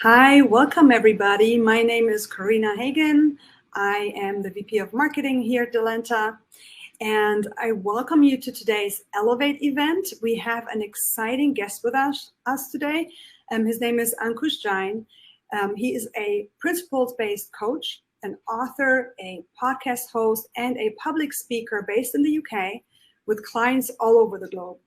Hi, welcome everybody. My name is Karina Hagen. I am the VP of Marketing here at Delenta, and I welcome you to today's Elevate event. We have an exciting guest with us today. His name is Ankush Jain. He is a principles-based coach, an author, a podcast host, and a public speaker based in the UK with clients all over the globe.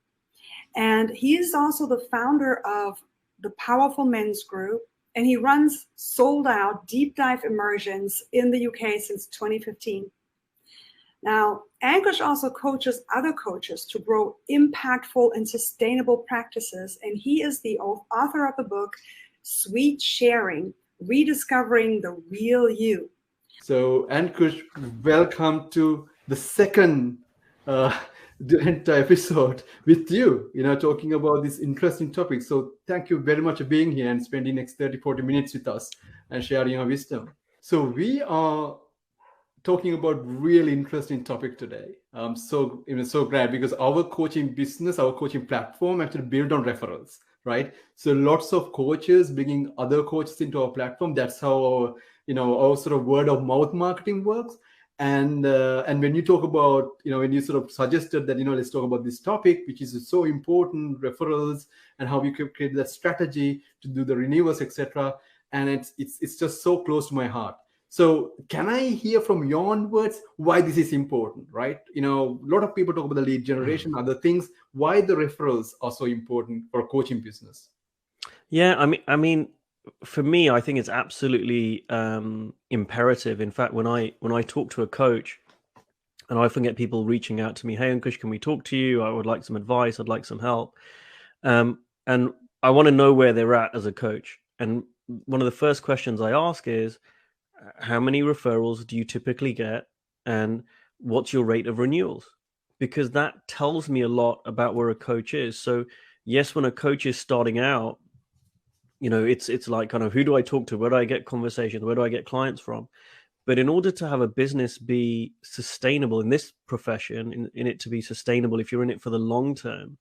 And he is also the founder of the Powerful Men's Group, and he runs sold out deep dive immersions in the UK since 2015. Now, Ankush also coaches other coaches to grow impactful and sustainable practices, and he is the author of the book, Sweet Sharing, Rediscovering the Real You. So, Ankush, welcome to the second Delenta episode with you, talking about this interesting topic. So thank you very much for being here and spending the next 30-40 minutes with us and sharing your wisdom. So we are talking about really interesting topic today. I'm so glad because our coaching business, our coaching platform actually built on referrals, right? So lots of coaches bringing other coaches into our platform. That's how our sort of word of mouth marketing works. And when you talk about, when you sort of suggested that, let's talk about this topic, which is so important, referrals and how we can create that strategy to do the renewals, etc. And it's just so close to my heart. So can I hear from your own words why this is important, right? A lot of people talk about the lead generation, other things, why the referrals are so important for a coaching business. Yeah, I mean, for me, I think it's absolutely imperative. In fact, when I talk to a coach, and I often get people reaching out to me, "Hey, Ankush, can we talk to you? I would like some advice. I'd like some help." And I want to know where they're at as a coach. And one of the first questions I ask is, how many referrals do you typically get? And what's your rate of renewals? Because that tells me a lot about where a coach is. So yes, when a coach is starting out, it's like kind of, who do I talk to? Where do I get conversations? Where do I get clients from? But in order to have a business be sustainable in this profession, in it to be sustainable, if you're in it for the long term,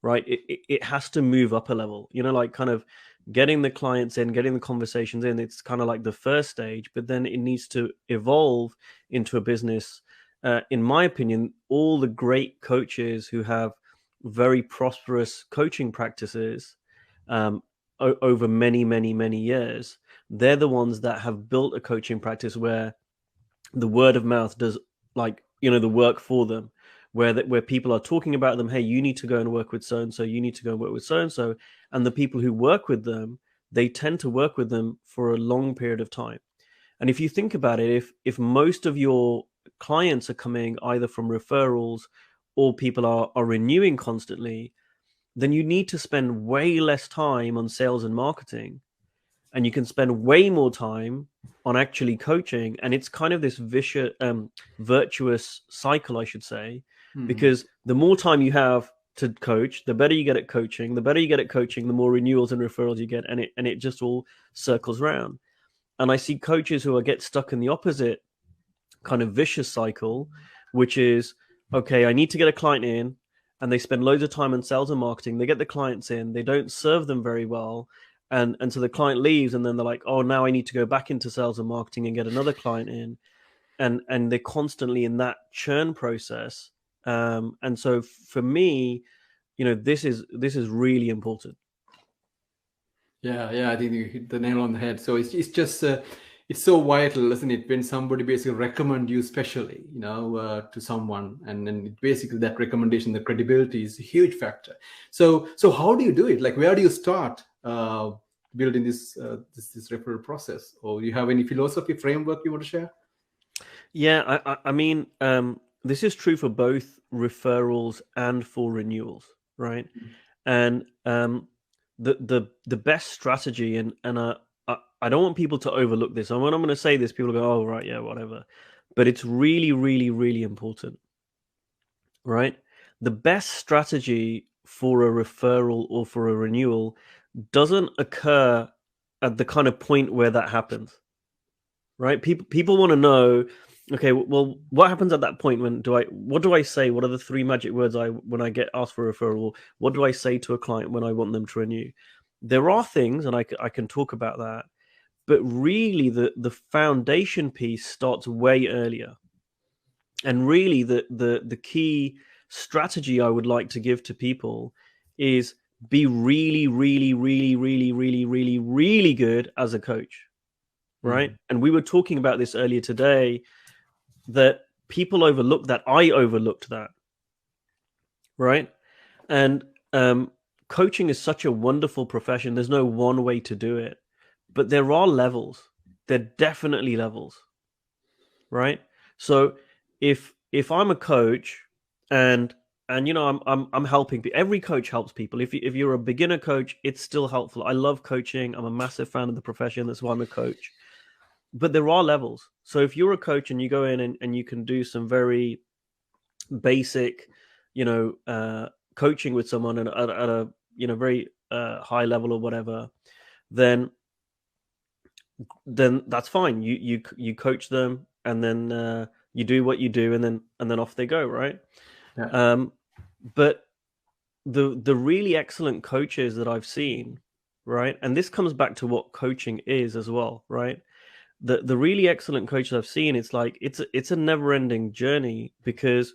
right, it has to move up a level, like kind of getting the clients in, getting the conversations in. It's kind of like the first stage, but then it needs to evolve into a business. In my opinion, all the great coaches who have very prosperous coaching practices, over many, many, many years, they're the ones that have built a coaching practice where the word of mouth does the work for them, where people are talking about them. Hey, you need to go and work with so-and-so, you need to go and work with so-and-so. And the people who work with them, they tend to work with them for a long period of time. And if you think about it, if most of your clients are coming either from referrals or people are renewing constantly, then you need to spend way less time on sales and marketing, and you can spend way more time on actually coaching. And it's kind of this vicious, virtuous cycle, I should say, because the more time you have to coach, the better you get at coaching. The better you get at coaching, the more renewals and referrals you get, and it just all circles around. And I see coaches who get stuck in the opposite kind of vicious cycle, which is, okay, I need to get a client in, and they spend loads of time on sales and marketing. They get the clients in, they don't serve them very well. And so the client leaves, and then they're like, oh, now I need to go back into sales and marketing and get another client in. And they're constantly in that churn process. And so for me, this is really important. Yeah, I think you hit the nail on the head. So it's just it's so vital, isn't it, when somebody basically recommend you specially, to someone, and then basically that recommendation, the credibility is a huge factor. So how do you do it? Like, where do you start building this referral process? Or you have any philosophy framework you want to share? Yeah, I mean, this is true for both referrals and for renewals, right? And the best strategy, and I don't want people to overlook this. And when I'm going to say this, people go, oh, right, yeah, whatever. But it's really, really, really important, right? The best strategy for a referral or for a renewal doesn't occur at the kind of point where that happens, right? People want to know, okay, well, what happens at that point? What do I say? What are the three magic words when I get asked for a referral? What do I say to a client when I want them to renew? there are things, and I can talk about that, but really the foundation piece starts way earlier. And really the key strategy I would like to give to people is be really, really, really, really, really, really, really good as a coach, right? And we were talking about this earlier today, that people overlook that. I overlooked that, right? And coaching is such a wonderful profession. There's no one way to do it, but there are levels. There are definitely levels, right? So if I'm a coach and you know I'm helping people, every coach helps people. If you're a beginner coach, it's still helpful. I love coaching. I'm a massive fan of the profession. That's why I'm a coach. But there are levels. So if you're a coach and you go in and you can do some very basic, you know, coaching with someone at a you know very high level or whatever, then that's fine. You coach them, and then you do what you do, and then off they go, right? Yeah. But the really excellent coaches that I've seen, right, and this comes back to what coaching is as well, right? The really excellent coaches I've seen, it's like it's a never-ending journey, because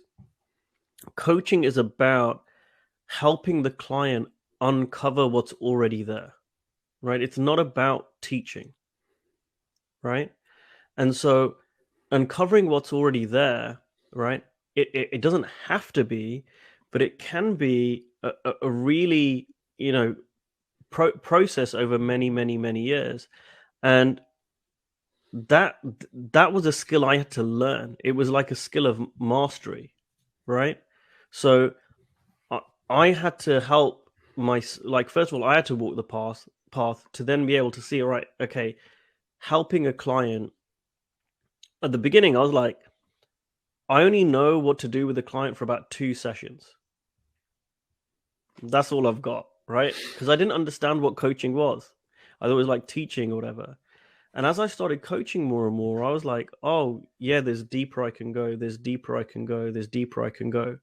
coaching is about helping the client uncover what's already there, right? It's not about teaching, right? And so uncovering what's already there, right? It doesn't have to be, but it can be a really, you know, process over many years. And that was a skill I had to learn. It was like a skill of mastery, right? So I had to help first of all, I had to walk the path to then be able to see, all right, okay, helping a client. At the beginning, I was like, I only know what to do with the client for about 2 sessions. That's all I've got, right? Because I didn't understand what coaching was. I thought it was like teaching or whatever. And as I started coaching more and more, I was like, oh, yeah, there's deeper I can go. There's deeper I can go. There's deeper I can go.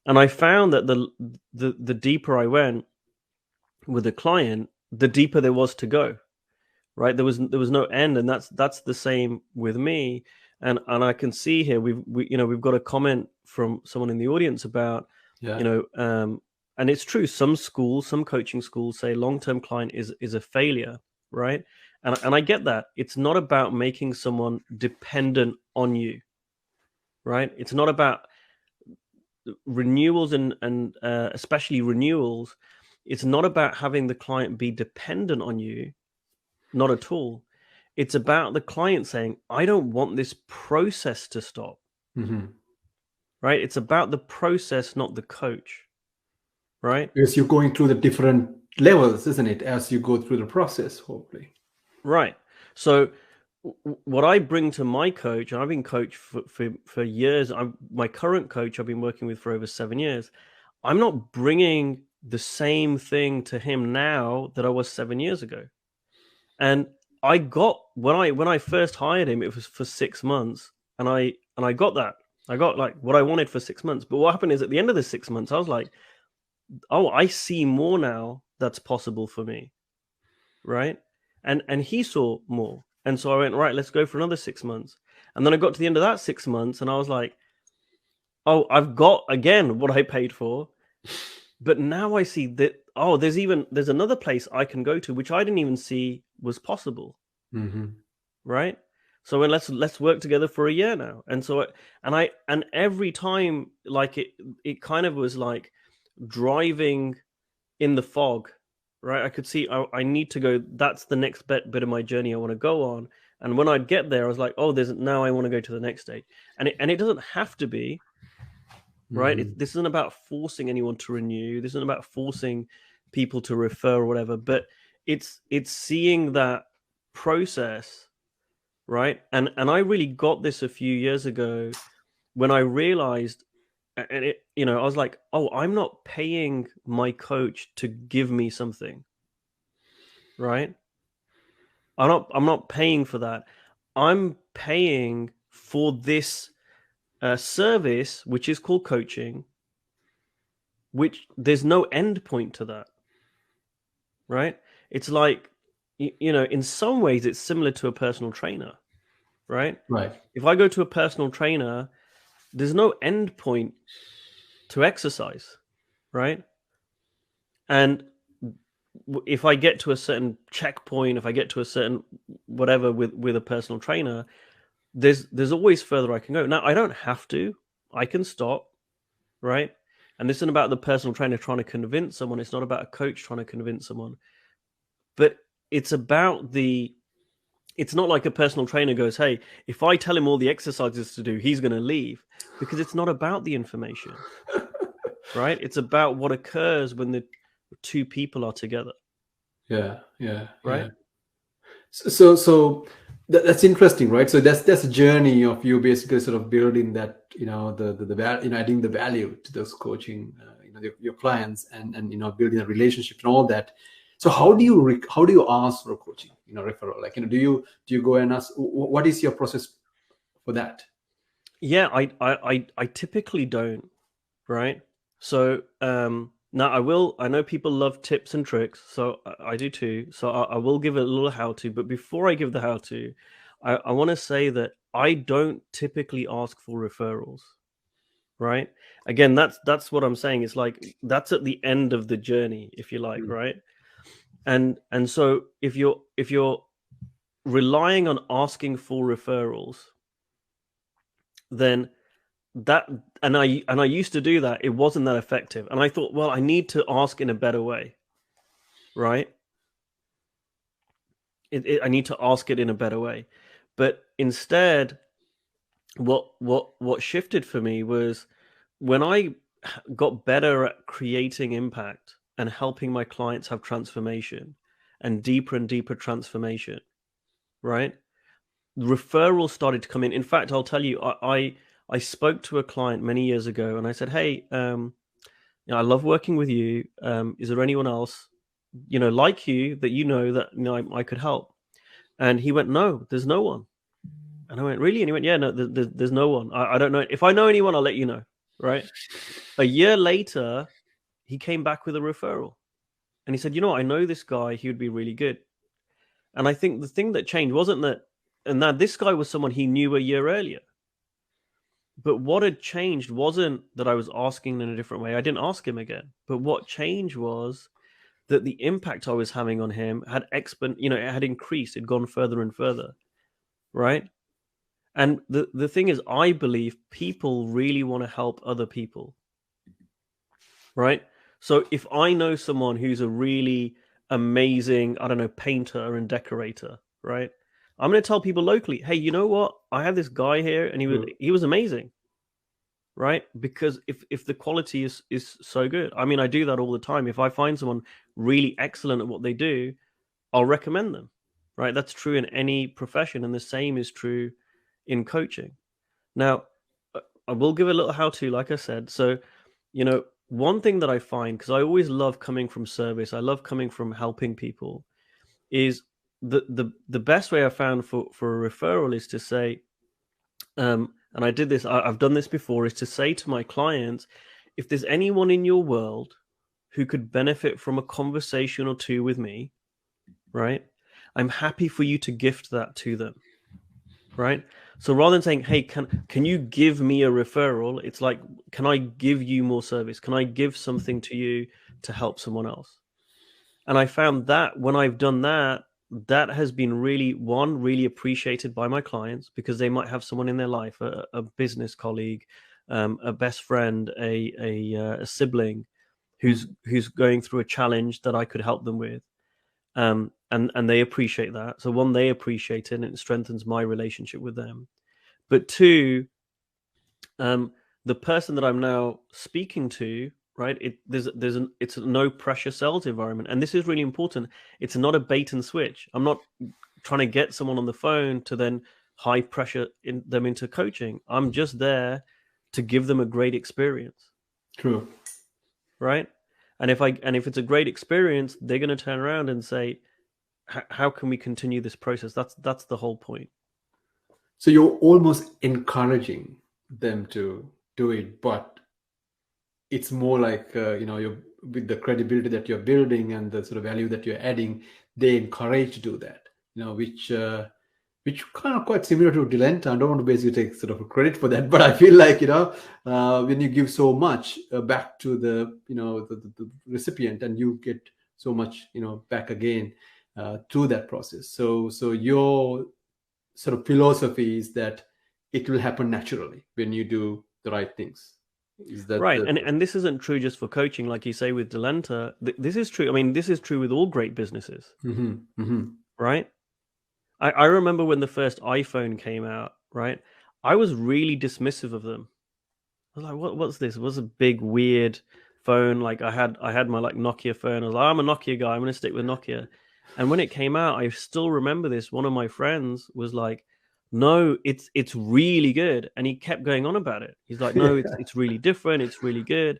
And I found that the deeper I went with the client, the deeper there was to go, right? There was no end. And that's the same with me. And I can see here, we've got a comment from someone in the audience about, Yeah. you know, and it's true. Some coaching schools say long-term client is a failure, right? And I get that. It's not about making someone dependent on you, right? It's not about renewals and especially renewals. It's not about having the client be dependent on you, not at all. It's about the client saying, I don't want this process to stop, right? It's about the process, not the coach, right? Because you're going through the different levels, isn't it, as you go through the process, hopefully. Right. So what I bring to my coach, and I've been coached for years. My current coach I've been working with for over 7 years. I'm not bringing the same thing to him now that I was 7 years ago. And I got, when I first hired him, it was for 6 months, and I got that. I got like what I wanted for 6 months. But what happened is, at the end of the 6 months, I was like, oh, I see more now that's possible for me, right? And he saw more. And so I went, right, let's go for another 6 months. And then I got to the end of that 6 months, and I was like, oh, I've got again what I paid for. But now I see that, oh, there's another place I can go to, which I didn't even see was possible. Right? So let's work together for a year now. And so and every time, like it kind of was like driving in the fog, right? I could see I need to go. That's the next bit of my journey I want to go on. And when I'd get there, I was like, oh, now I want to go to the next stage. And it doesn't have to be, right? This isn't about forcing anyone to renew. This isn't about forcing people to refer or whatever. But it's seeing that process, right? And I really got this a few years ago when I realized, and I was like, oh, I'm not paying my coach to give me something, right? I'm not paying for that. I'm paying for this service, which is called coaching, which there's no end point to that, right? It's like, in some ways it's similar to a personal trainer, right? Right. If I go to a personal trainer, there's no end point to exercise, right? And if I get to a certain checkpoint, if I get to a certain whatever with a personal trainer, there's always further I can go. Now I don't have to. I can stop, right? And this isn't about the personal trainer trying to convince someone. It's not about a coach trying to convince someone. But it's about it's not like a personal trainer goes, hey, if I tell him all the exercises to do, he's going to leave, because it's not about the information, right? It's about what occurs when the two people are together. Yeah. Right. Yeah. So that's interesting, right? So that's a journey of you basically sort of building that, the adding the value to those coaching, your clients, and building a relationship and all that. So how do you ask for coaching, referral? Like, do you go and ask? What is your process for that? Yeah, I typically don't, right? So now I know people love tips and tricks, so I do too. So I will give a little how-to, but before I give the how-to, I want to say that I don't typically ask for referrals, right? Again, that's what I'm saying. It's like that's at the end of the journey, if you like, right? And so if you're relying on asking for referrals, then that and I used to do that. It wasn't that effective, and I thought, well, I need to ask in a better way, right? I need to ask it in a better way, but instead, what shifted for me was when I got better at creating impact and helping my clients have transformation and deeper transformation, right? Referrals started to come in. In fact, I'll tell you, I spoke to a client many years ago, and I said, hey, I love working with you. Is there anyone else, like you that I could help? And he went, no, there's no one. And I went, really? And he went, yeah, no, there's no one. I don't know. If I know anyone, I'll let you know. Right. A year later, he came back with a referral, and he said, I know this guy. He would be really good. And I think the thing that changed wasn't that, and that this guy was someone he knew a year earlier. But what had changed wasn't that I was asking in a different way. I didn't ask him again. But what changed was that the impact I was having on him had it had increased. It'd gone further and further, right? And the thing is, I believe people really want to help other people, right? So if I know someone who's a really amazing, I don't know, painter and decorator, right? I'm going to tell people locally, hey, you know what? I have this guy here, and he was amazing, right? Because if the quality is so good, I mean, I do that all the time. If I find someone really excellent at what they do, I'll recommend them, right? That's true in any profession, and the same is true in coaching. Now, I will give a little how-to, like I said. So, one thing that I find, because I always love coming from service, I love coming from helping people, is the best way I found for a referral is to say, and I did this, I've done this before, is to say to my clients, if there's anyone in your world who could benefit from a conversation or two with me, right, I'm happy for you to gift that to them, right? So rather than saying, hey, can you give me a referral? It's like, can I give you more service? Can I give something to you to help someone else? And I found that when I've done that, that has been really appreciated by my clients, because they might have someone in their life, a business colleague, a best friend, a sibling who's going through a challenge that I could help them with. And they appreciate that. So one, they appreciate it, and it strengthens my relationship with them. But two, the person that I'm now speaking to, right? It's a no pressure sales environment, and this is really important. It's not a bait and switch. I'm not trying to get someone on the phone to then high pressure them into coaching. I'm just there to give them a great experience. True. Right. And if it's a great experience, they're going to turn around and say, how can we continue this process? That's the whole point. So you're almost encouraging them to do it, but it's more like you're with the credibility that you're building and the sort of value that you're adding, they encourage to do that, which kind of quite similar to Delenta. I don't want to basically take sort of credit for that, but I feel like when you give so much back to the recipient, and you get so much back again through that process. So your sort of philosophy is that it will happen naturally when you do the right things. Is that right? And this isn't true just for coaching, like you say with Delenta. This is true. I mean, this is true with all great businesses, right? I remember when the first iPhone came out, right? I was really dismissive of them. I was like, what's this? What's a big weird phone? Like I had my like Nokia phone. I was like, I'm a Nokia guy. I'm going to stick with Nokia. And when it came out, I still remember this. One of my friends was like, no, it's really good. And he kept going on about it. He's like, no, it's really different. It's really good.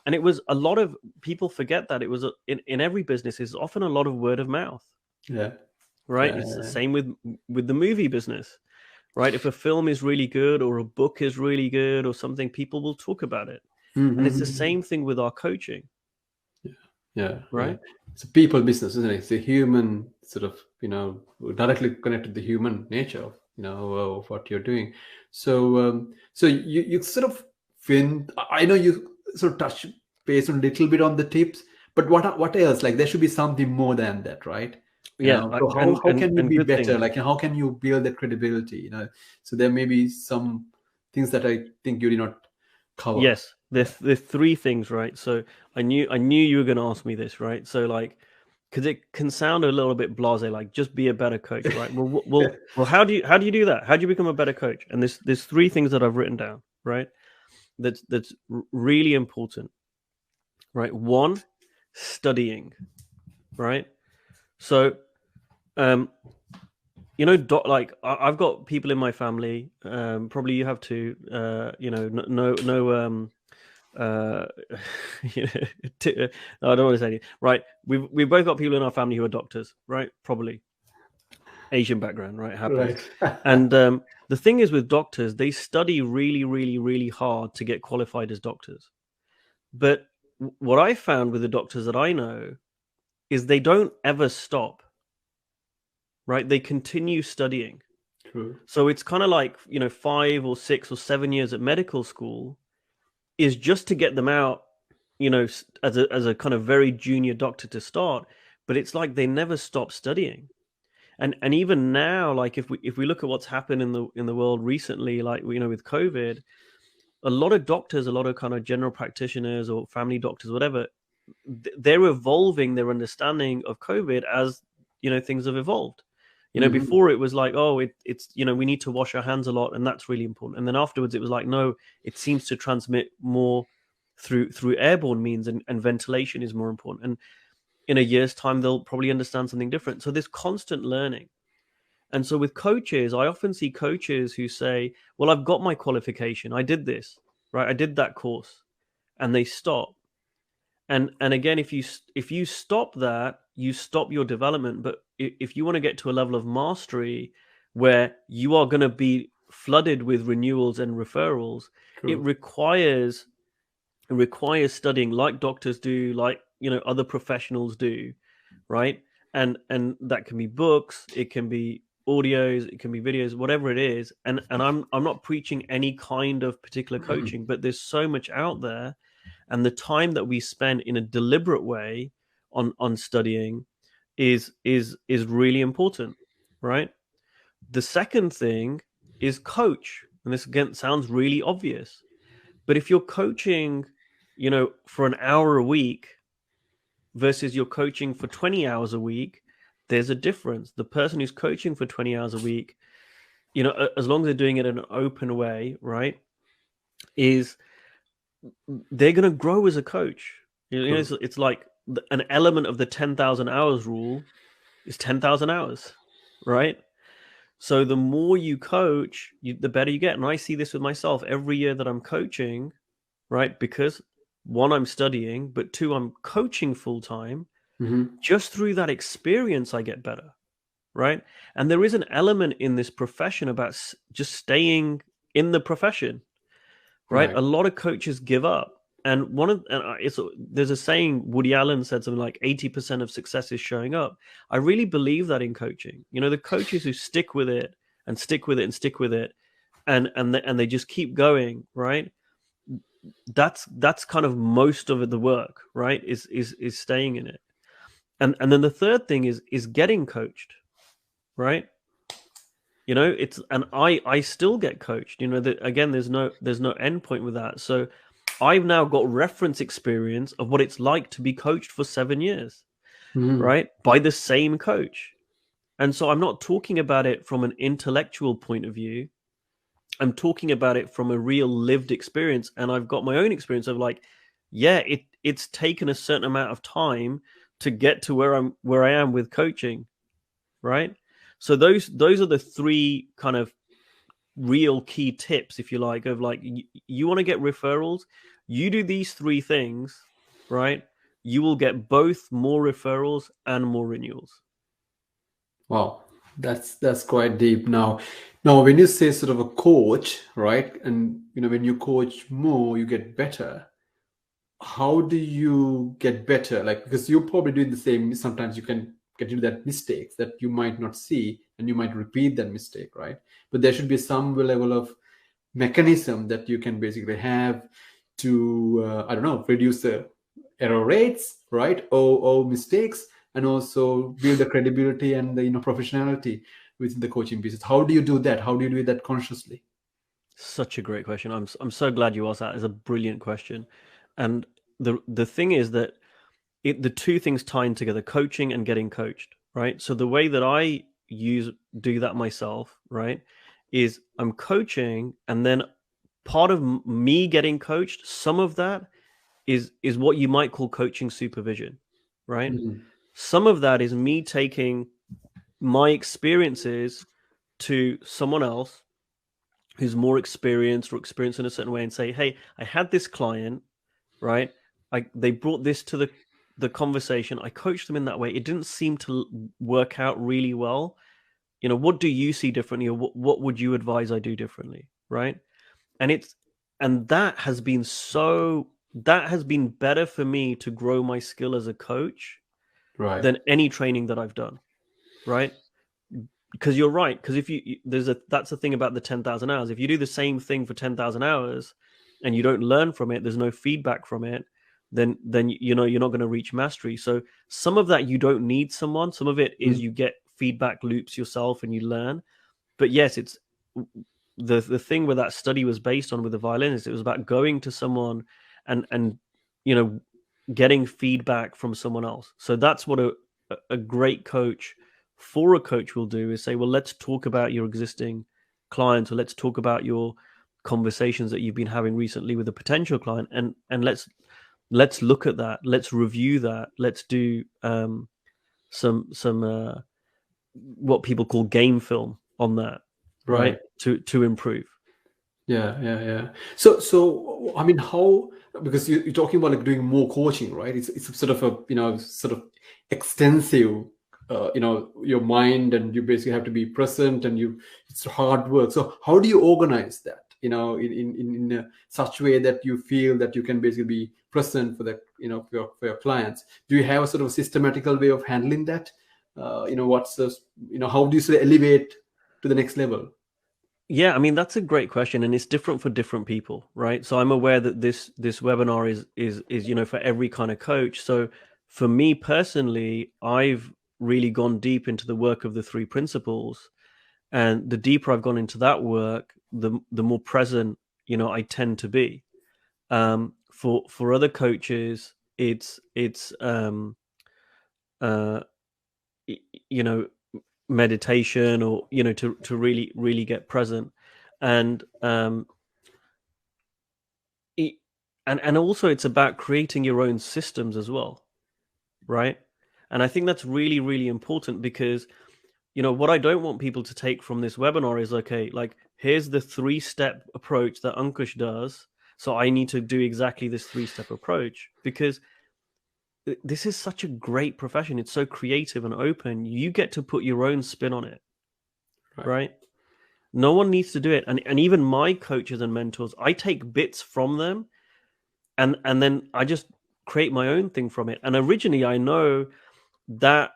And it was a lot of people forget that it was in every business is often a lot of word of mouth. Yeah. Right. It's the same with the movie business, right? If a film is really good or a book is really good or something, people will talk about it. And it's the same thing with our coaching. Yeah. Right. Yeah. It's a people business, isn't it? It's a human sort of, directly connected to the human nature of, of what you're doing. So, so you sort of, I know you sort of touch base on a little bit on the tips, but what else? Like there should be something more than that, right? Yeah. So how can you be better? Like how can you build that credibility? So there may be some things that I think you did not cover. Yes, there's three things, right? So I knew you were going to ask me this, right? So like, because it can sound a little bit blasé, like just be a better coach, right? Well, how do you do that? How do you become a better coach? And there's three things that I've written down, right? That's really important, right? One, studying, right? So, like I've got people in my family, probably you have too, I don't want to say anything. Right, we've both got people in our family who are doctors, right? Probably Asian background, right? Happens. Right. And the thing is with doctors, they study really, really, really hard to get qualified as doctors. But what I found with the doctors that I know is they don't ever stop. Right, they continue studying. True. So it's kind of like 5 or 6 or 7 years at medical school is just to get them out, as a kind of very junior doctor to start. But it's like they never stop studying, and even now, like if we look at what's happened in the world recently, like with COVID, a lot of doctors, a lot of kind of general practitioners or family doctors, whatever, they're evolving their understanding of COVID as things have evolved. Before it was like, oh, it's we need to wash our hands a lot, and that's really important. And then afterwards, it was like, no, it seems to transmit more through airborne means, and ventilation is more important. And in a year's time, they'll probably understand something different. So there's constant learning. And so with coaches, I often see coaches who say, well, I've got my qualification. I did this, right? I did that course, and they stop. And again, if you stop that, you stop your development. But if you want to get to a level of mastery where you are going to be flooded with renewals and referrals, True. It requires studying like doctors do, like other professionals do, right? And that can be books, it can be audios, it can be videos, whatever it is. And I'm not preaching any kind of particular coaching, but there's so much out there. And the time that we spend in a deliberate way on studying is really important, right? The second thing is coach. And this again sounds really obvious, but if you're coaching, for an hour a week versus you're coaching for 20 hours a week, there's a difference. The person who's coaching for 20 hours a week, as long as they're doing it in an open way, right, they're going to grow as a coach. It's like an element of the 10,000 hours rule is 10,000 hours, right? So the more you coach, the better you get. And I see this with myself every year that I'm coaching, right? Because one, I'm studying, but two, I'm coaching full time. Just through that experience, I get better, right? And there is an element in this profession about just staying in the profession. Right? A lot of coaches give up. there's a saying, Woody Allen said something like 80% of success is showing up. I really believe that in coaching. The coaches who stick with it and stick with it and stick with it, and they just keep going, right? That's kind of most of the work, right? Is staying in it. And then the third thing is getting coached, right? I still get coached. Again, there's no end point with that. So I've now got reference experience of what it's like to be coached for 7 years, right? By the same coach. And so I'm not talking about it from an intellectual point of view. I'm talking about it from a real lived experience. And I've got my own experience of like, yeah, it's taken a certain amount of time to get to where I am with coaching, right? So those are the three kind of real key tips, if you like, of like, you want to get referrals, you do these three things, right? You will get both more referrals and more renewals. Wow, that's quite deep. Now, when you say sort of a coach, right, and when you coach more, you get better. How do you get better? Like, because you're probably doing the same. Sometimes you can get into that mistakes that you might not see, and you might repeat that mistake, right? But there should be some level of mechanism that you can basically have to, I don't know, reduce the error rates, right, or mistakes, and also build the credibility and the professionality within the coaching business. How do you do that? How do you do that consciously? Such a great question. I'm so glad you asked that. It's a brilliant question. And the thing is that the two things tying together, coaching and getting coached, right? So the way that I do that myself, right, is I'm coaching, and then part of me getting coached, some of that is what you might call coaching supervision, right? Some of that is me taking my experiences to someone else who's more experienced or experienced in a certain way and say, hey, I had this client, right? They brought this to the conversation. I coached them in that way. It didn't seem to work out really well. What do you see differently, or what would you advise I do differently, right? And that has been better for me to grow my skill as a coach, right, than any training that I've done, right? Because you're right. Because that's the thing about the 10,000 hours. If you do the same thing for 10,000 hours and you don't learn from it, there's no feedback from it, then you're not going to reach mastery. So some of that you don't need someone. Some of it is you get feedback loops yourself and you learn. But yes, it's the thing where that study was based on with the violinist. It was about going to someone and getting feedback from someone else. So that's what a great coach for a coach will do, is say, well, let's talk about your existing clients, or let's talk about your conversations that you've been having recently with a potential client, and let's look at that, let's review that, let's do some what people call game film on that, right? To improve. Yeah. So I mean, how, because you're talking about like doing more coaching, right? It's sort of a sort of extensive your mind, and you basically have to be present, and it's hard work. So how do you organize that in such way that you feel that you can basically be present for the for your clients? Do you have a sort of systematical way of handling that? What's the how do you sort of elevate to the next level? Yeah, I mean, that's a great question, and it's different for different people, right? So I'm aware that this webinar is for every kind of coach. So for me personally, I've really gone deep into the work of the three principles, and the deeper I've gone into that work, the more present I tend to be. For other coaches, it's meditation, or to really get present, and also it's about creating your own systems as well, right? And I think that's really, really important, because what I don't want people to take from this webinar is, okay, like, here's the 3-step approach that Ankush does, so I need to do exactly this 3-step approach, because this is such a great profession. It's so creative and open. You get to put your own spin on it, right? No one needs to do it. And even my coaches and mentors, I take bits from them, and then I just create my own thing from it. And originally, I know that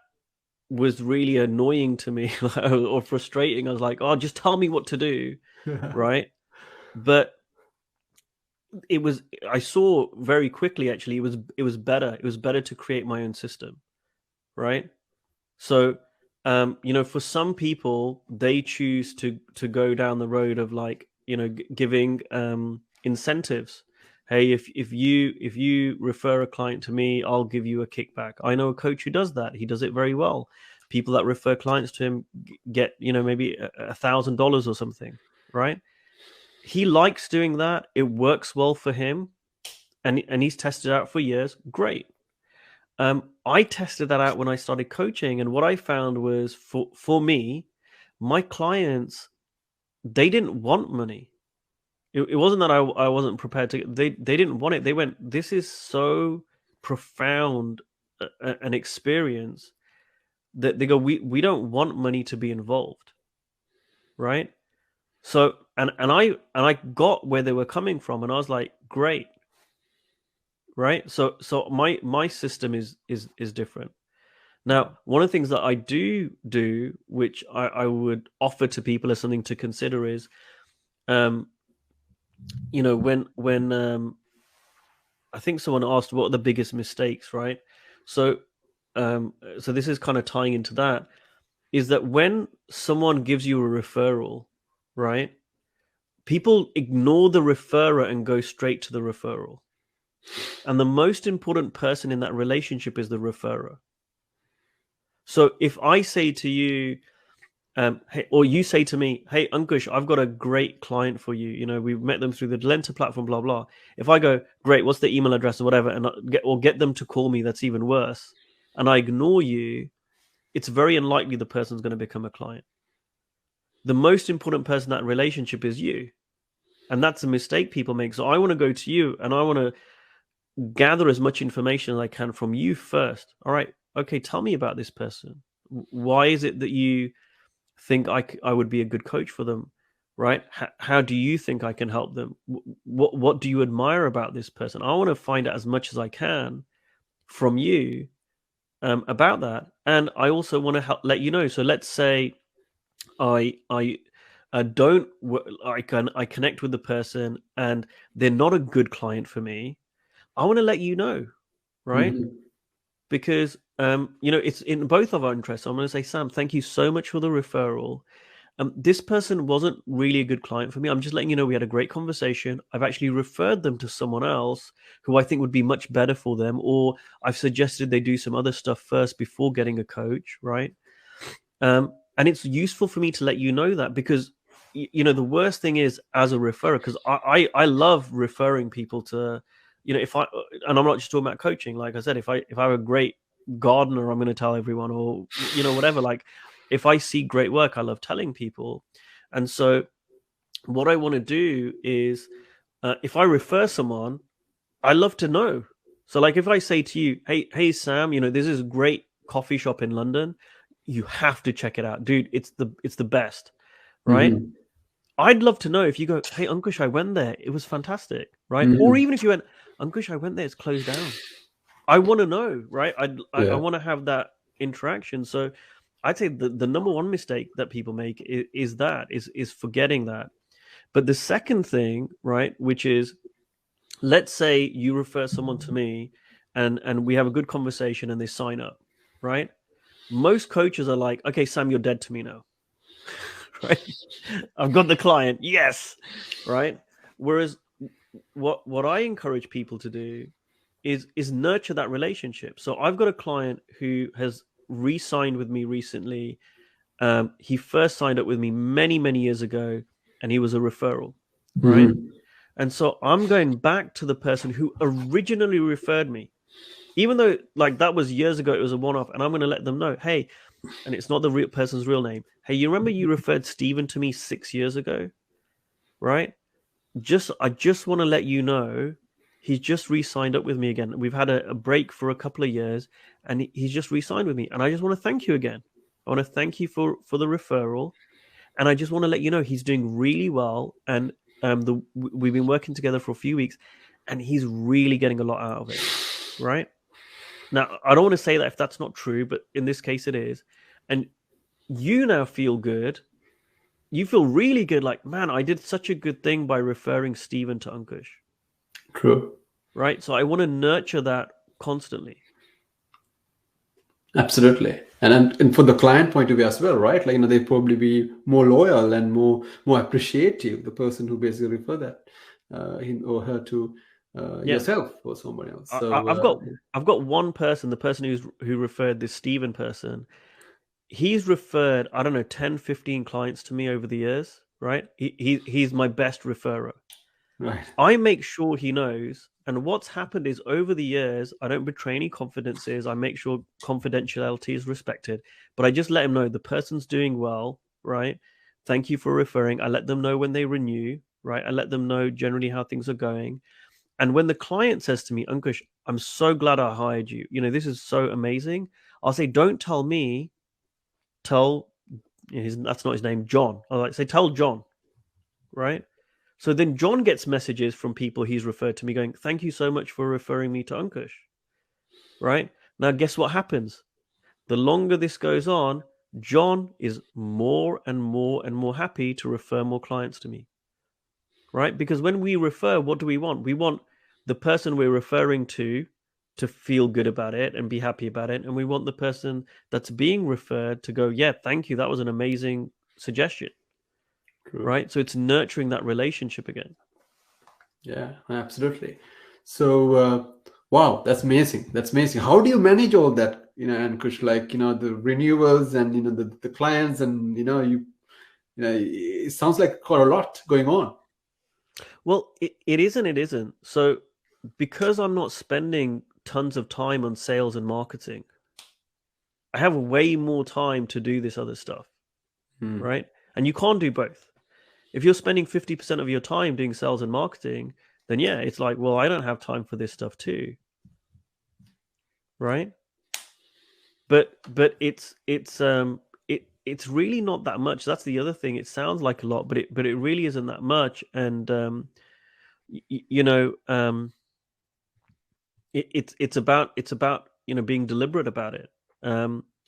was really annoying to me or frustrating. I was like, oh, just tell me what to do, right? But I saw very quickly, actually, it was better to create my own system, right? So for some people, they choose to go down the road of like, giving incentives. Hey, if you refer a client to me, I'll give you a kickback. I know a coach who does that. He does it very well. People that refer clients to him get maybe $1,000 or something, right? He likes doing that. It works well for him, and he's tested it out for years. Great. I tested that out when I started coaching, and what I found was for me, my clients, they didn't want money. It wasn't that I wasn't prepared to. They didn't want it. They went, this is so profound an experience that they go, we don't want money to be involved, right? So and I got where they were coming from, and I was like, great, right? So my system is different. Now, one of the things that I do, which I would offer to people as something to consider is, when I think someone asked what are the biggest mistakes, right? So this is kind of tying into that, is that when someone gives you a referral, right? People ignore the referrer and go straight to the referral. And the most important person in that relationship is the referrer. So if I say to you, hey, or you say to me, hey, Ankush, I've got a great client for you. We've met them through the Delenta platform, blah, blah. If I go, great, what's the email address or whatever, and get them to call me, that's even worse, and I ignore you, it's very unlikely the person's going to become a client. The most important person in that relationship is you. And that's a mistake people make. So I want to go to you and I want to gather as much information as I can from you first. All right. Okay. Tell me about this person. Why is it that you think I would be a good coach for them? Right. How do you think I can help them? What do you admire about this person? I want to find out as much as I can from you about that. And I also want to let you know. So let's say I connect with the person and they're not a good client for me. I want to let you know, right? Mm-hmm. Because it's in both of our interests. I'm going to say, Sam, thank you so much for the referral. This person wasn't really a good client for me. I'm just letting you know we had a great conversation. I've actually referred them to someone else who I think would be much better for them, or I've suggested they do some other stuff first before getting a coach, right? And it's useful for me to let you know that, because the worst thing is, as a referrer, because I love referring people to, and I'm not just talking about coaching. Like I said, if I have a great gardener, I'm going to tell everyone, or whatever. Like if I see great work, I love telling people. And so what I want to do is, if I refer someone, I love to know. So like if I say to you, hey Sam, this is a great coffee shop in London, you have to check it out, dude. It's the best, right? Mm-hmm. I'd love to know if you go, hey Ankush, I went there, it was fantastic, right? Mm-hmm. Or even if you went, Ankush, I went there, it's closed down. I want to know, right? I want to have that interaction. So I'd say the number one mistake that people make is forgetting that. But the second thing, right, which is, let's say you refer someone to me and we have a good conversation and they sign up, right? Most coaches are like, okay, Sam, you're dead to me now. Right? I've got the client. Yes. Right. Whereas what I encourage people to do is nurture that relationship. So I've got a client who has re-signed with me recently. He first signed up with me many, many years ago, and he was a referral. Right. Mm-hmm. And so I'm going back to the person who originally referred me, even though like that was years ago, it was a one-off, and I'm going to let them know, hey, and it's not the real person's real name. Hey, you remember you referred Stephen to me 6 years ago, right? I just want to let you know, he's just re-signed up with me again. We've had a break for a couple of years, and he's just re-signed with me. And I just want to thank you again. I want to thank you for the referral, and I just want to let you know he's doing really well. And we've been working together for a few weeks, and he's really getting a lot out of it, right? Now, I don't want to say that if that's not true, but in this case it is. And you now feel good. You feel really good, like, man, I did such a good thing by referring Stephen to Ankush. True. Right? So I want to nurture that constantly. Absolutely. And for the client point of view as well, right? Like, they probably be more loyal and more appreciative, the person who basically refer that him or her to yourself or someone else. So I've got one person, the person who referred this Stephen person. He's referred, I don't know, 10, 15 clients to me over the years, right? He's my best referrer. Right. I make sure he knows. And what's happened is over the years, I don't betray any confidences. I make sure confidentiality is respected. But I just let him know the person's doing well, right? Thank you for referring. I let them know when they renew, right? I let them know generally how things are going. And when the client says to me, Ankush, I'm so glad I hired you. This is so amazing. I'll say, don't tell me, tell, that's not his name, John. I'll like say, tell John, right? So then John gets messages from people he's referred to me going, thank you so much for referring me to Ankush, right? Now, guess what happens? The longer this goes on, John is more and more and more happy to refer more clients to me, right? Because when we refer, what do we want? We want the person we're referring to feel good about it and be happy about it. And we want the person that's being referred to go, yeah, thank you. That was an amazing suggestion. True. Right? So it's nurturing that relationship again. Yeah, absolutely. So, wow, that's amazing. That's amazing. How do you manage all that, Ankush, like, the renewals and, the clients and, it sounds like quite a lot going on. Well, it is and it isn't. So because I'm not spending tons of time on sales and marketing, I have way more time to do this other stuff, right? And you can't do both. If you're spending 50% of your time doing sales and marketing, then yeah, it's like, well, I don't have time for this stuff too, right? But it's really not that much. That's the other thing. It sounds like a lot, but it really isn't that much. And it's about being deliberate about it.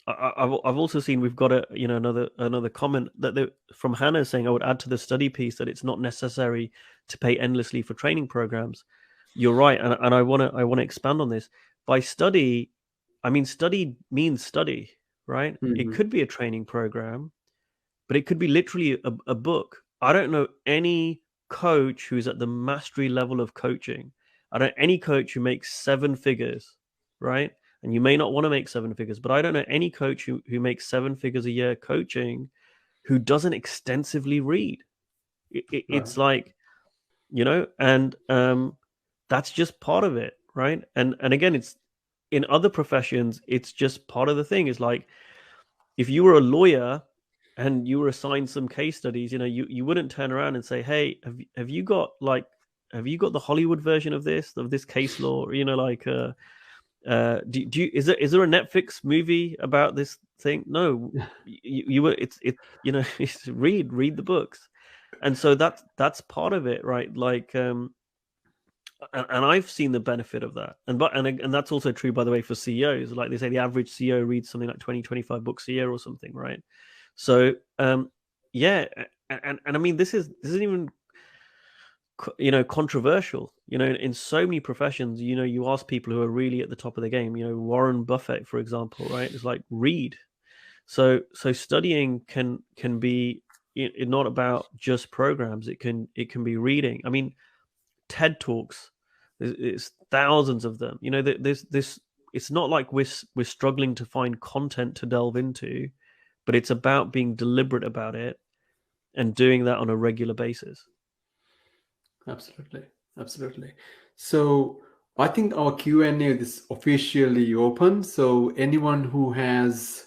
I've also seen we've got another comment that from Hannah saying I would add to the study piece that it's not necessary to pay endlessly for training programs. You're right, and I want to expand on this. By study, I mean study means study, right? Mm-hmm. It could be a training program, but it could be literally a book. I don't know any coach who's at the mastery level of coaching. I don't know any coach who makes 7 figures, right? And you may not want to make 7 figures, but I don't know any coach who makes 7 figures a year coaching who doesn't extensively read. It's like, and that's just part of it, right? And again, it's in other professions, it's just part of the thing. Is like, if you were a lawyer and you were assigned some case studies, you wouldn't turn around and say, hey, have you got the Hollywood version of this case law? Is there a Netflix movie about this thing? No, it's read the books. And so that's part of it, right? Like, and I've seen the benefit of that. And that's also true, by the way, for CEOs. Like they say, the average CEO reads something like 20, 25 books a year or something, right? So, yeah. And I mean, this isn't even, controversial, in so many professions. You ask people who are really at the top of the game, Warren Buffett, for example, right? It's like, read. So studying can be not about just programs. It can be reading. I mean, TED Talks, it's thousands of them. There's this. It's not like we're struggling to find content to delve into, but it's about being deliberate about it and doing that on a regular basis. Absolutely. So I think our Q&A is officially open. So anyone who has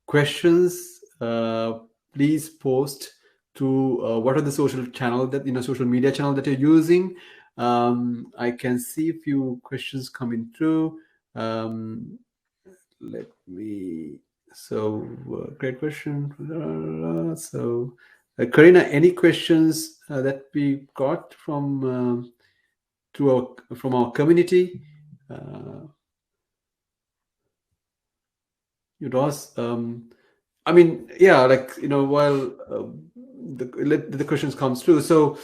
questions, please post to what are the social media channel that you're using. I can see a few questions coming through. Great question. Karina, any questions that we got from from our community. It was, I mean, yeah, like, while the questions comes through. So,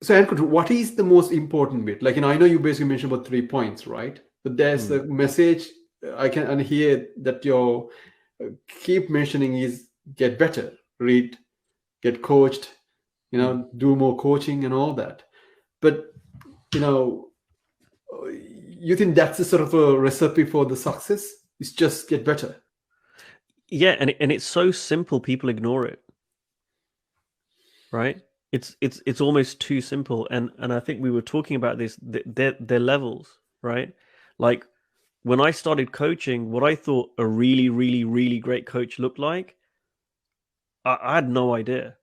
Ankush, what is the most important bit? Like, I know you basically mentioned about 3 points, right? But there's a message I can hear that you keep mentioning is get better, read, get coached, do more coaching and all that. But, you think that's a sort of a recipe for the success? It's just get better. Yeah, and it's so simple, people ignore it. Right? It's almost too simple. And I think we were talking about this, their levels, right? Like when I started coaching, what I thought a really, really, really great coach looked like, I had no idea.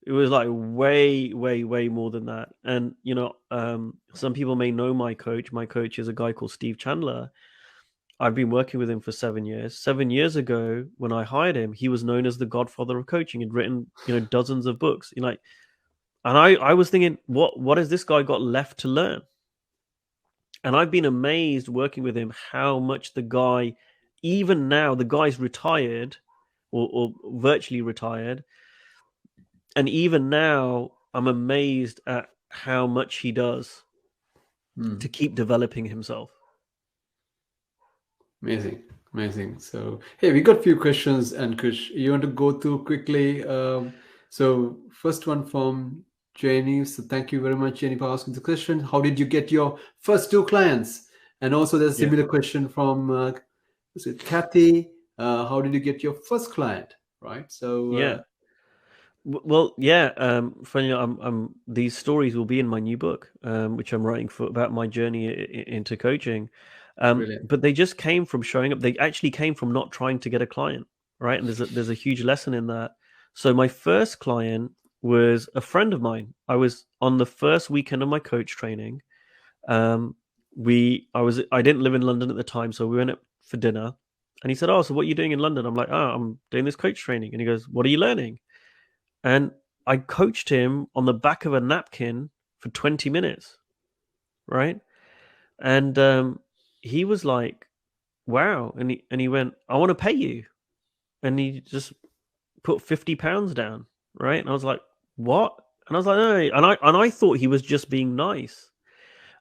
It was like way, way, way more than that. And some people may know my coach. My coach is a guy called Steve Chandler. I've been working with him for 7 years. 7 years ago, when I hired him, he was known as the godfather of coaching. He'd written, dozens of books. And I was thinking, what has this guy got left to learn? And I've been amazed working with him how much the guy, even now, the guy's retired or virtually retired. And even now, I'm amazed at how much he does to keep developing himself. Amazing. So, hey, we got a few questions, Ankush. You want to go through quickly? So, first one from Jenny. So, thank you very much, Jenny, for asking the question. How did you get your first 2 clients? And also, there's a similar question from is it Kathy? How did you get your first client? Right. So, yeah. Well, yeah. Funny, these stories will be in my new book, which I'm writing about my journey into coaching. But they just came from showing up. They actually came from not trying to get a client, right? And there's a huge lesson in that. So my first client was a friend of mine. I was on the first weekend of my coach training. I didn't live in London at the time, so we went up for dinner. And he said, "Oh, so what are you doing in London?" I'm like, "Oh, I'm doing this coach training." And he goes, "What are you learning?" And I coached him on the back of a napkin for 20 minutes, right? And he was like, "Wow!" And he went, "I want to pay you," and he just put £50 down, right? And I was like, "What?" And I was like, "No," and I thought he was just being nice.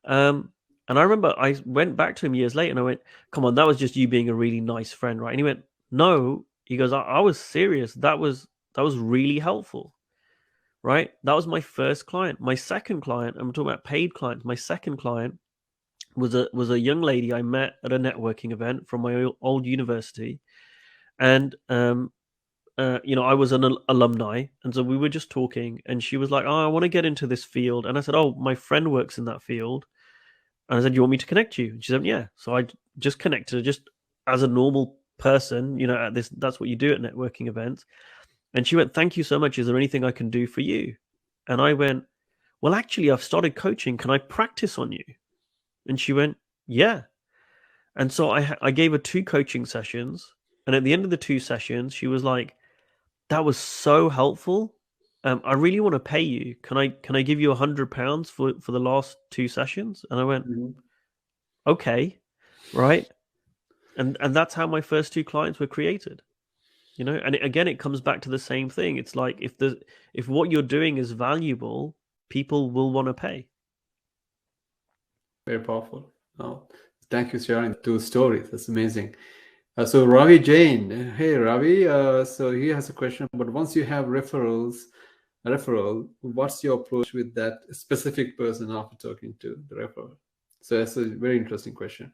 And I remember I went back to him years later and I went, "Come on, that was just you being a really nice friend, right?" And he went, "No." He goes, I was serious. That was really helpful." Right? That was my first client. My second client, I'm talking about paid clients. My second client was a young lady I met at a networking event from my old university, and I was an alumni, and so we were just talking, and she was like, "Oh, I want to get into this field," and I said, "Oh, my friend works in that field," and I said, "You want me to connect you?" And she said, "Yeah." So I just connected her, just as a normal person, at this. That's what you do at networking events. And she went, "Thank you so much. Is there anything I can do for you?" And I went, "Well, actually, I've started coaching. Can I practice on you?" And she went, "Yeah." And so I gave her 2 coaching sessions. And at the end of the 2 sessions, she was like, "That was so helpful. I really want to pay you. Can I give you £100 for the last 2 sessions?" And I went, "Okay." Right. And that's how my first 2 clients were created. And again, it comes back to the same thing. It's like if what you're doing is valuable, people will want to pay. Very powerful. Oh, thank you for sharing 2 stories. That's amazing. So Ravi Jain, hey Ravi. So he has a question. But once you have referral, what's your approach with that specific person after talking to the referral? So that's a very interesting question.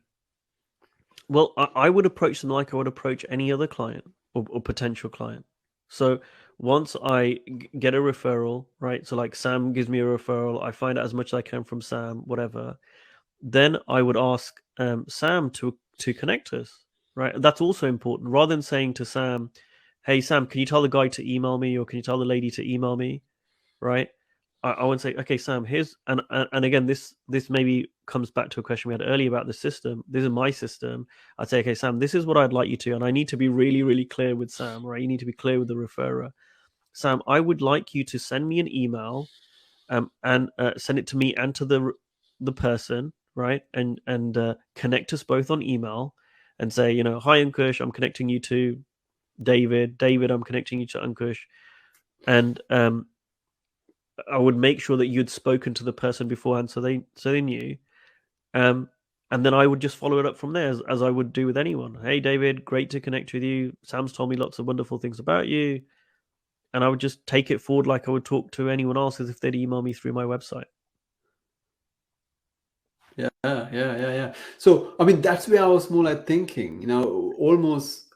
Well, I would approach them like I would approach any other client or potential client. So once I get a referral, right? So like Sam gives me a referral, I find out as much as I can from Sam, whatever. Then I would ask Sam to connect us, right? That's also important. Rather than saying to Sam, "Hey Sam, can you tell the guy to email me, or can you tell the lady to email me?" Right? I would say, "Okay, Sam, here's," and again, this maybe comes back to a question we had earlier about the system. This is my system. I'd say, "Okay, Sam, this is what I'd like you to," and I need to be really, really clear with Sam, right? You need to be clear with the referrer. "Sam, I would like you to send me an email and send it to me and to the person, right? And connect us both on email and say, you know, hi Ankush, I'm connecting you to David. David, I'm connecting you to Ankush. And I would make sure that you'd spoken to the person beforehand, so they knew. And then I would just follow it up from there, as I would do with anyone. Hey, David, great to connect with you. Sam's told me lots of wonderful things about you. And I would just take it forward like I would talk to anyone else as if they'd email me through my website. Yeah. So, I mean, that's where I was more like thinking, you know, almost,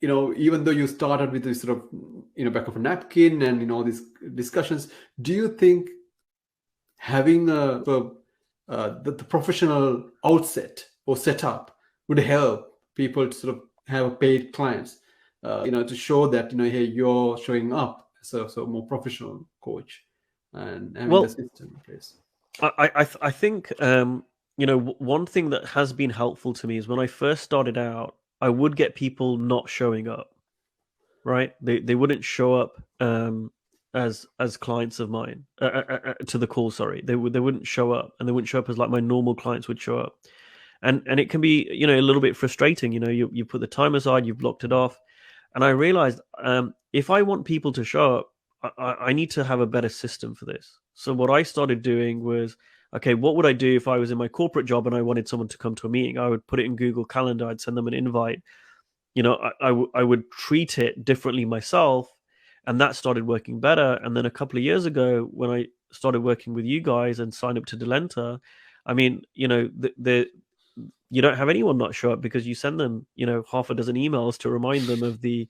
you know, even though you started with this sort of, you know, back of a napkin and, you know, all these discussions, do you think having the professional outset or setup would help people to sort of have paid clients, you know, to show that, you know, hey, you're showing up as a more professional coach and having the system in place? I think, you know, one thing that has been helpful to me is when I first started out, I would get people not showing up, right? They wouldn't show up as clients of mine to the call. Sorry, they wouldn't show up, and they wouldn't show up as like my normal clients would show up, and it can be, you know, a little bit frustrating. You know, you put the time aside, you've blocked it off, and I realized if I want people to show up, I need to have a better system for this. So what I started doing was, okay, what would I do if I was in my corporate job and I wanted someone to come to a meeting? I would put it in Google Calendar. I'd send them an invite. You know, I would treat it differently myself, and that started working better. And then a couple of years ago, when I started working with you guys and signed up to Delenta, I mean, you know, you don't have anyone not show up because you send them, you know, half a dozen emails to remind them of the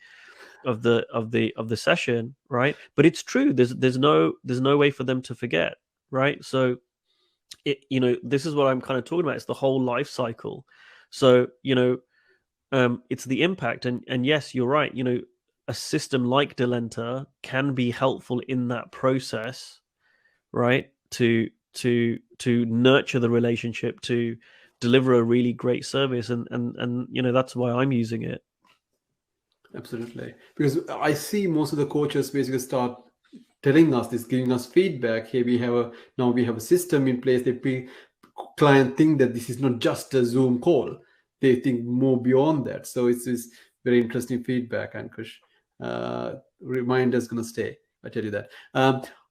session, right? But it's true. There's no way for them to forget, right? So you know, this is what I'm kind of talking about. It's the whole life cycle. So, you know, it's the impact, and yes, you're right. You know, a system like Delenta can be helpful in that process, right? To nurture the relationship, to deliver a really great service, and you know, that's why I'm using it. Absolutely, because I see most of the coaches basically start telling us this, giving us feedback. Hey, we have a system in place. The client think that this is not just a Zoom call. They think more beyond that. So it's very interesting feedback, Ankush. Reminder's gonna stay. I tell you that.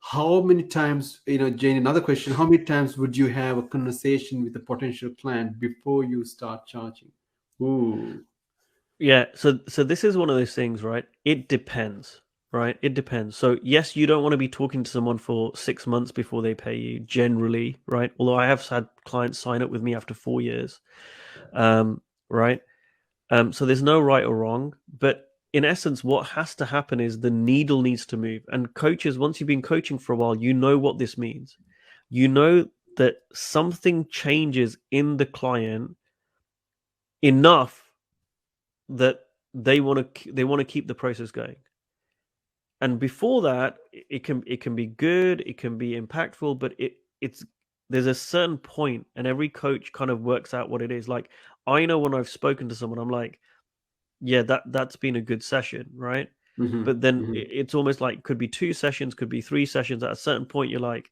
How many times, you know, Jane? Another question: how many times would you have a conversation with a potential client before you start charging? Ooh. Yeah. So this is one of those things, right? It depends. Right? It depends. So yes, you don't want to be talking to someone for 6 months before they pay you, generally, right? Although I have had clients sign up with me after 4 years, right? So there's no right or wrong, but in essence, what has to happen is the needle needs to move. And coaches, once you've been coaching for a while, you know what this means. You know that something changes in the client enough that they want to keep the process going. And before that, it can be good, it can be impactful, but there's a certain point, and every coach kind of works out what it is. Like, I know when I've spoken to someone, I'm like, yeah, that's been a good session, right? Mm-hmm. But then Mm-hmm. it's almost like, could be 2 sessions, could be 3 sessions. At a certain point, you're like,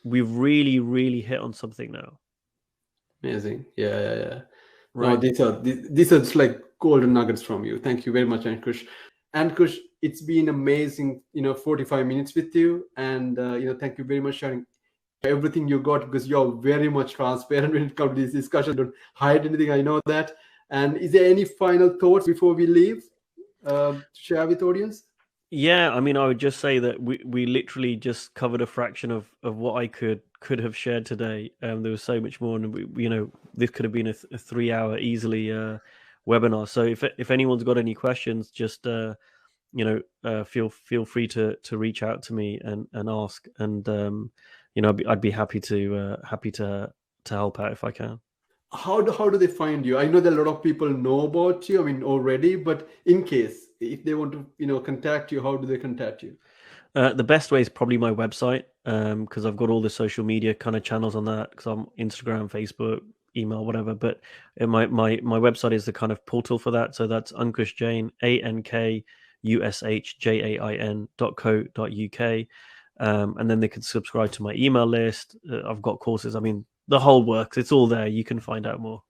we've really, really hit on something now. Amazing. Yeah. Right. No, these are just like golden nuggets from you. Thank you very much, Ankush. Ankush, it's been amazing, you know, 45 minutes with you, and you know, thank you very much for sharing everything you got, because you're very much transparent when it comes to this discussion. Don't hide anything. I know that. And is there any final thoughts before we leave to share with the audience? Yeah, I mean, I would just say that we literally just covered a fraction of what I could have shared today. There was so much more, and you know, this could have been a 3-hour easily webinar. So if anyone's got any questions, just you know, feel free to reach out to me and ask, and you know, I'd be happy to help out if I can. How do they find you? I know that a lot of people know about you, I mean, already, but in case if they want to, you know, contact you, how do they contact you? The best way is probably my website, because I've got all the social media kind of channels on that, because I'm Instagram, Facebook, email, whatever. But my website is the kind of portal for that. So that's Ankush Jain, ANKUSHJAIN.co.uk. and then they can subscribe to my email list. I've got courses. I mean, the whole works. It's all there. You can find out more.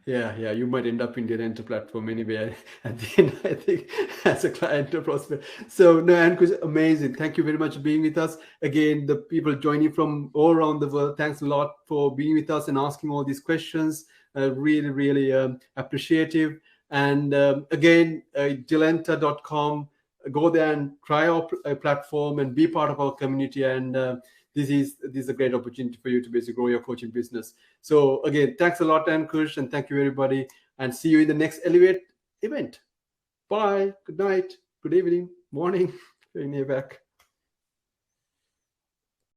Yeah, you might end up in the Delenta platform anyway at the end, I think, as a client or prospect. So, no, Ankush, amazing. Thank you very much for being with us. Again, the people joining from all around the world, thanks a lot for being with us and asking all these questions. Really appreciative. And again, delenta.com, go there and try our platform and be part of our community. And this is a great opportunity for you to basically grow your coaching business. So again, thanks a lot, Ankush, and thank you, everybody, and see you in the next Elevate event. Bye. Good night. Good evening. Morning. When you're back.